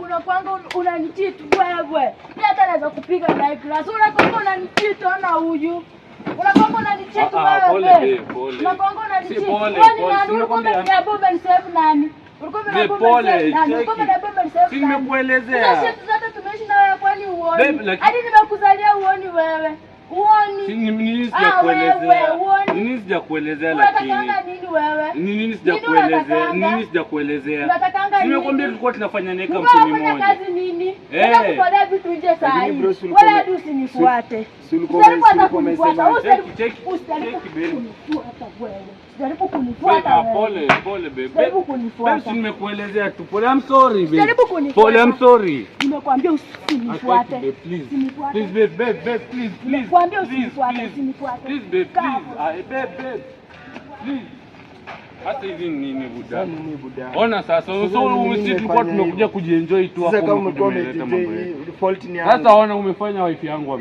unakwanga unanicheat wewe. Mimi hata naweza kupiga live class. Unakwanga unanicheat na huyu. Unakwanga unanicheat wewe. Unakwanga unanicheat. Ulikuwa umeniambia bomba ni save nani? Ulikuwa umeniambia bomba ni nani? Ulikuwa umeniambia bomba ni save nani? Nimekuelezea. Sasa zote tumeishi na wewe kwani uone? Hadi nimekuzalia uone wewe. Uoni? Nini sijakuelezea? Nini sijakuelezea lakini? Unataka nini wewe? Nini sijakuelezea? Nini sijakuelezea? Unataka nini? Nimekwambia tulikuwa tunafanya naye kampuni moja. Unafanya kazi nini? Unataka kutolea vitu nje saa hii. Wewe hadi usinifuate. Jaribu kunifuata wewe. Pole babe. Jaribu kunifuata. Basi nimekuelezea tu. Pole, I'm sorry babe. Jaribu kunifuata. Pole, I'm sorry. Nimekwambia usinifuate. Please. Please babe, please. Nimekwambia usinifuate, usinifuate. Please babe, please. Babe. Please. Hata hivi nini buda? Ona sasa, sisi tulikuwa tumekuja kujienjoy tu hapo. Sasa kama umekuwa umejienjoy, fault ni yangu. Sasa ona umefanya wife yangu